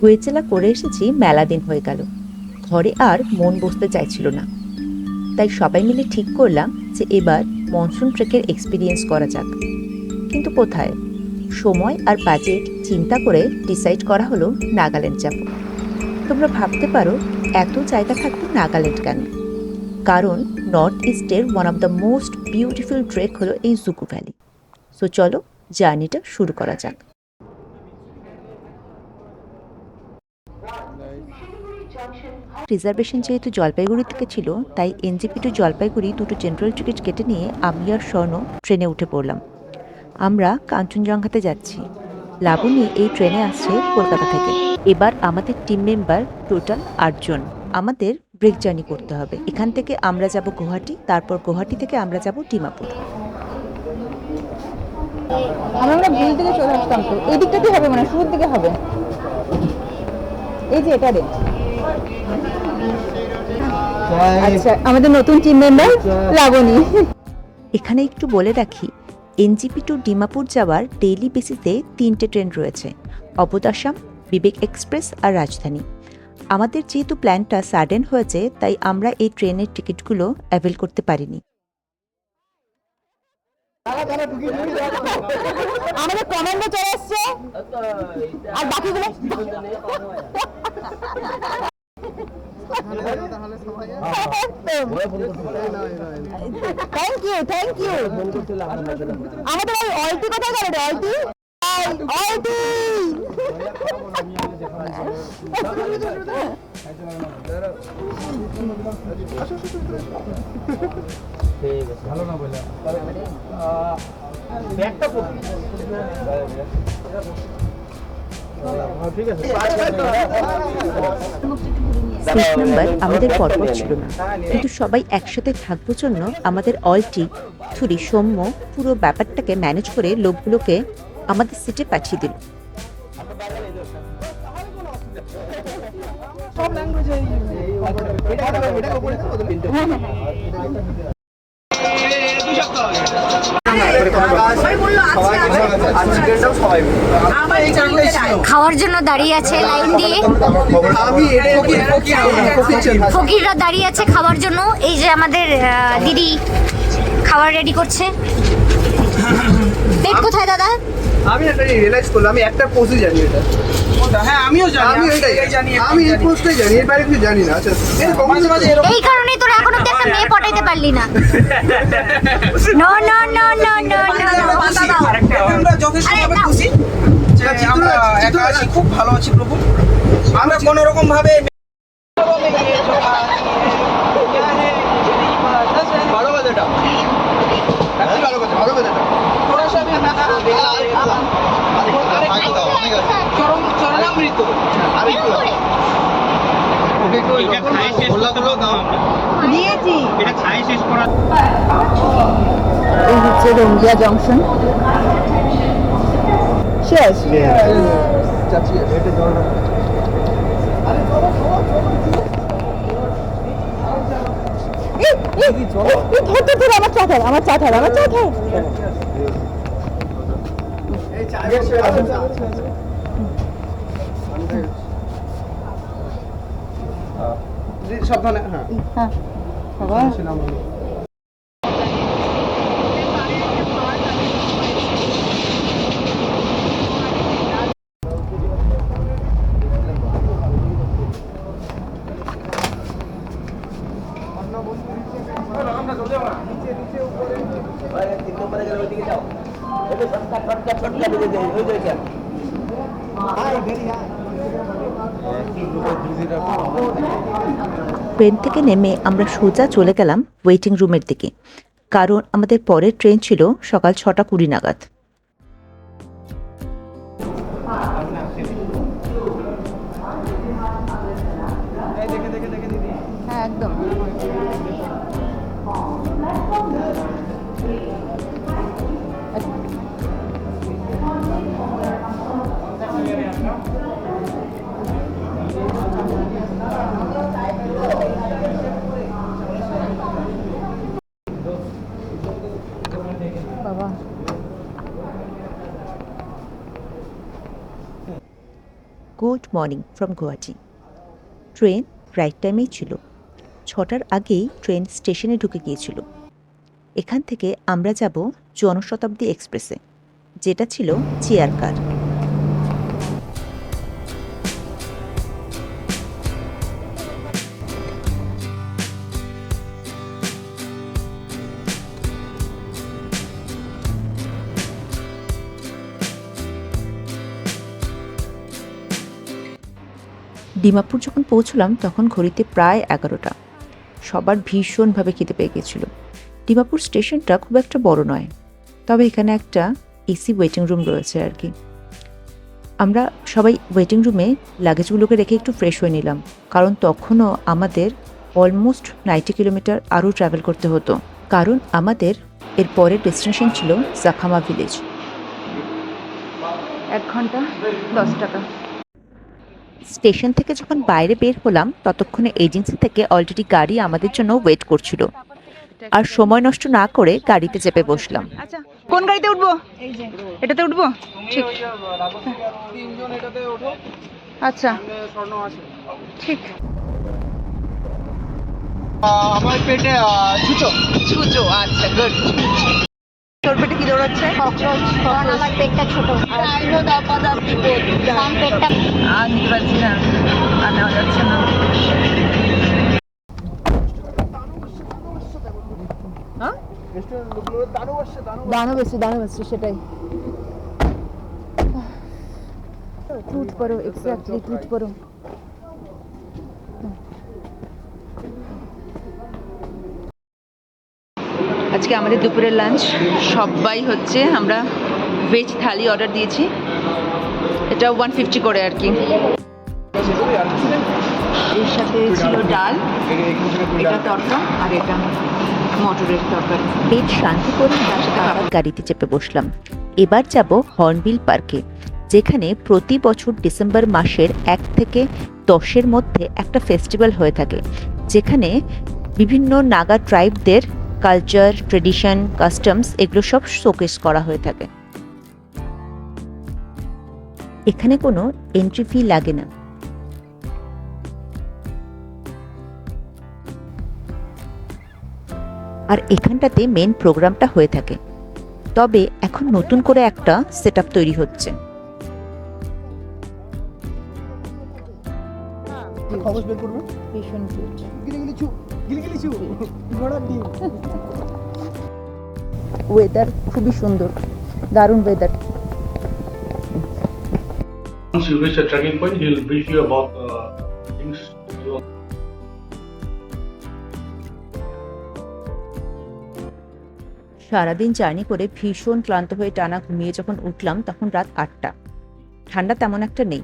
গোয়েচেলা করে এসেছি, মেলা দিন হয়ে গেল, ঘরে আর মন বসতে চাইছিল না। তাই সবাই মিলে ঠিক করলাম যে এবার মনসুন ট্রেকের এক্সপিরিয়েন্স করা যাক। কিন্তু কোথায়, সময় আর বাজেট চিন্তা করে ডিসাইড করা হলো নাগাল্যান্ড যাব। তোমরা ভাবতে পারো এত জায়গা থাকতে নাগাল্যান্ড কেন? কারণ নর্থ ইস্টের one of the most beautiful trek হলো এই জুকু ভ্যালি। সো চলো জার্নিটা শুরু করা যাক। রিজার্ভেশন যেহেতু জলপাইগুড়ি থেকে ছিল, তাই এনজেপি টু জলপাইগুড়ি দুটো জেনারেল টিকিট কেটে নিয়ে আমি আর স্বর্ণ ট্রেনে উঠে পড়লাম। আমরা কাঞ্চনজঙ্ঘাতে যাচ্ছি। লাবণী এই ট্রেনে আসছে কলকাতা থেকে। এবার আমাদের টিম মেম্বার টোটাল 8 জন। আমাদের ব্রেক জার্নি করতে হবে। এখান থেকে আমরা যাব গুয়াহাটি, তারপর গুয়াহাটি থেকে আমরা যাব ডিমাপুর। আমরা ভুল দিকে চলে আসতাম, তো এই দিকটা কি হবে, মানে শুরুর দিকে হবে, এই যে এটা রে। আচ্ছা, আমাদের নতুন টিম মেম্বার লাবণী। এখানে একটু বলে রাখি, এনজেপি টু ডিমাপুর যাওয়ার ডেইলি বেসিসে 3টে ট্রেন রয়েছে, অবোধ আসাম, বিবেক এক্সপ্রেস আর রাজধানী। আমাদের যেহেতু প্ল্যানটা সাডেন হয়েছে, তাই আমরা এই ট্রেনের টিকিটগুলো অ্যাভেল করতে পারিনি। আমাদের কমান্ডো চলে আসছে আর বাকিগুলো থ্যাংক ইউ থ্যাংক ইউ। আমাদের ওই অলটি কোথায় গেল রে? অলটি অলটি ভালো না বলে ব্যাগটা ঠিক আছে। সিট নাম্বার আমাদের পরপর ছিল না, কিন্তু সবাই একসাথে থাকবো জন্য আমাদের অলটি থুরি সৌম্য পুরো ব্যাপারটাকে ম্যানেজ করে লোকগুলোকে আমাদের সিটে পাঠিয়ে দিল। সব ল্যাঙ্গুয়েজে খাওয়ার জন্য দাঁড়িয়ে আছে লাইন দিয়ে, ফকিররা দাঁড়িয়ে আছে খাওয়ার জন্য। এই যে আমাদের দিদি খাবার রেডি করছে। প্লেট কোথায় দাদা? আমি এটা রিয়েলাইজ করলাম, আমি একটা পোস্টই জানি এটা। হ্যাঁ আমিও জানি, আমি এটাই জানি, আমি এই পোস্টটাই জানি, এর বাইরে কিছু জানি না। আচ্ছা এই কারণেই তোরা এখনো একটা মেয়ে পটাইতে পারলি না। No no no no no আমরা যথেষ্টভাবে খুশি যে আমরা একা আছি, খুব ভালো আছি প্রভু। আমরা কোনো রকম ভাবে ভালো বাজাটা চরণামৃত দিয়েছি। এটা খাই শেষ করা। এই হচ্ছে রঙ্গিয়া জংশন শেষ। চাচি এটা জল ধর আমার চাঠার আমার চাঠার আমার চাঠার। সাবধানে। হ্যাঁ হ্যাঁ বাবা, ট্রেন থেকে নেমে আমরা সোজা চলে গেলাম ওয়েটিং রুমের দিকে, কারণ আমাদের পরের ট্রেন ছিল সকাল 6:20 নাগাদ। হ্যাঁ একদম। বাবা good morning from Guwahati. Train right টাইমেই ছিল। 6টার আগেই ট্রেন স্টেশনে ঢুকে গিয়েছিল। এখান থেকে আমরা যাব জনশতাব্দী এক্সপ্রেসে, যেটা ছিল চেয়ার কার। ডিমাপুর যখন পৌঁছলাম তখন ঘড়িতে প্রায় 11টা। সবার ভীষণভাবে খিদে পেয়ে গেছিল। ডিমাপুর স্টেশনটা খুব একটা বড় নয়, তবে এখানে একটা এসি ওয়েটিং রুম রয়েছে আর কি। আমরা সবাই ওয়েটিং রুমে লাগেজগুলোকে রেখে একটু ফ্রেশ হয়ে নিলাম, কারণ তখনও আমাদের অলমোস্ট 90 কিলোমিটার আরও ট্রাভেল করতে হতো, কারণ আমাদের এর পরের ডেস্টিনেশন ছিল জাখামা ভিলেজ। 1 ঘন্টা 10 টাকা। স্টেশন থেকে যখন বাইরে বের হলাম ততক্ষণে এজেন্সি থেকে অলরেডি গাড়ি আমাদের জন্য ওয়েট করছিল, আর সময় নষ্ট না করে গাড়িতে চেপে বসলাম। আচ্ছা, কোন গাড়িতে উঠবো? এই যে এটাতে উঠবো। ঠিক, তিনজন এটাতে ওঠো। আচ্ছা স্বর্ণ আছে। ঠিক। আমার পেটে ছুঁচো। ছুঁচো, আচ্ছা গুড। তোর পেটে কি দৌড়াচ্ছে? ককরোচ, কারণ আমার পেটটা ছোট। কারণ পেটটা আর নিতে পারছি না, আর নেওয়া যাচ্ছে না। দানব এসছে, সেটাই। টুট পড়ো, এক্স্যাক্টলি টুট পড়ো। আজকে আমাদের দুপুরের লাঞ্চ সবাই হচ্ছে, আমরা ভেজ থালি অর্ডার দিয়েছি। এটা 150 করে আর কি। এর সাথে ছিল ডাল, এটা তরকা, আর এটা মটরের তরকারি। পেট শান্তি করে তার সাথে আবার গাড়িতে চেপে বসলাম। এবার যাব হর্নবিল পার্কে, যেখানে প্রতি বছর ডিসেম্বর মাসের 1 থেকে 10-এর মধ্যে একটা ফেস্টিভ্যাল হয়ে থাকে, যেখানে বিভিন্ন নাগা ট্রাইবদের কালচার, ট্রেডিশন, কাস্টমস এগুলো সব শোকেস করা হয়ে থাকে। এখানে কোনো এন্ট্রি ফি লাগে না। আর এখানটাতে মেন প্রোগ্রামটা হয়ে থাকে, তবে এখন নতুন করে একটা সেটআপ তৈরি হচ্ছে। ওয়েদার খুবই সুন্দর, দারুণ weather. Once you reach a tracking point, he'll brief you about things. সারাদিন জার্নি করে ভীষণ ক্লান্ত হয়ে টানা ঘুমিয়ে যখন উঠলাম তখন রাত 8টা। ঠান্ডা তেমন একটা নেই।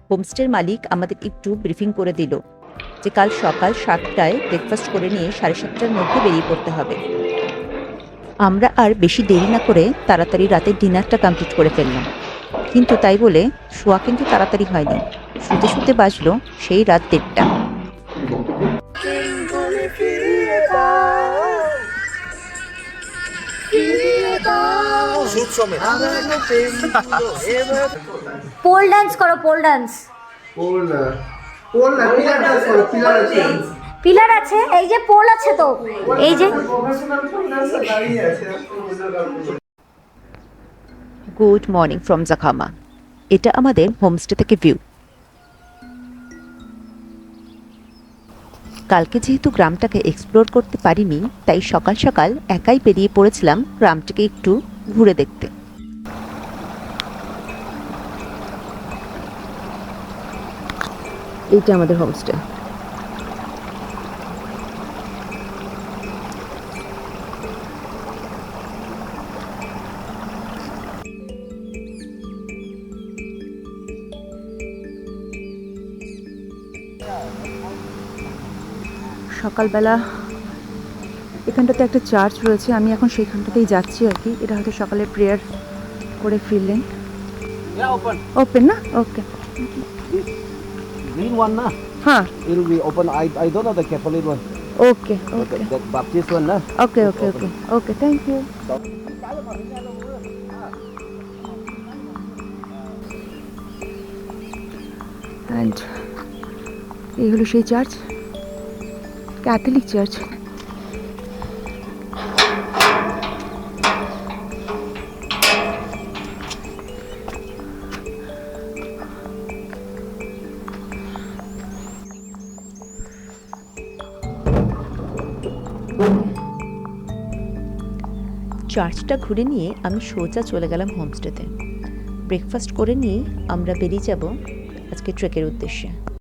হোমস্টের মালিক আমাদের একটু ব্রিফিং করে দিল যে কাল সকাল 7টায় ব্রেকফাস্ট করে নিয়ে 7:30টার মধ্যে বেরিয়ে পড়তে হবে। আমরা আর বেশি দেরি না করে তাড়াতাড়ি রাতের ডিনারটা কমপ্লিট করে ফেললাম, কিন্তু তাই বলে শোয়া কিন্তু তাড়াতাড়ি হয়নি। শুতে শুতে বাজলো সেই রাত 1:30টা। পোল ডান্স করো, পোল ডান্স। পিলার আছে, এই যে পোল আছে তো, এই যে। Good morning from Jakhama. এটা আমাদের হোমস্টে থেকে ভিউ। কালকে যেহেতু গ্রামটাকে এক্সপ্লোর করতে পারিনি, তাই সকাল সকাল একাই বেরিয়ে পড়েছিলাম গ্রামটাকে একটু ঘুরে দেখতে। এইটা আমাদের হোমস্টে। সকালবেলা এখানটাতে একটা চার্চ রয়েছে, আমি এখন সেইখানটাতেই যাচ্ছি আর কি। এটা হয়তো সকালে প্রেয়ার করে ফিরলেন। ওপেন না? ওকে। Green one, na? হ্যাঁ, It will be open. I don't know the Catholic one. Okay okay That Baptist one, na? Okay okay okay okay, thank you. And এই হলো সেই চার্চ, ক্যাথলিক চার্চ। চার্চটা ঘুরে নিয়ে আমি সোজা চলে গেলাম হোমস্টেতে। ব্রেকফাস্ট করে নিয়েই আমরা বেরিয়ে যাব আজকে ট্রেকের উদ্দেশ্যে।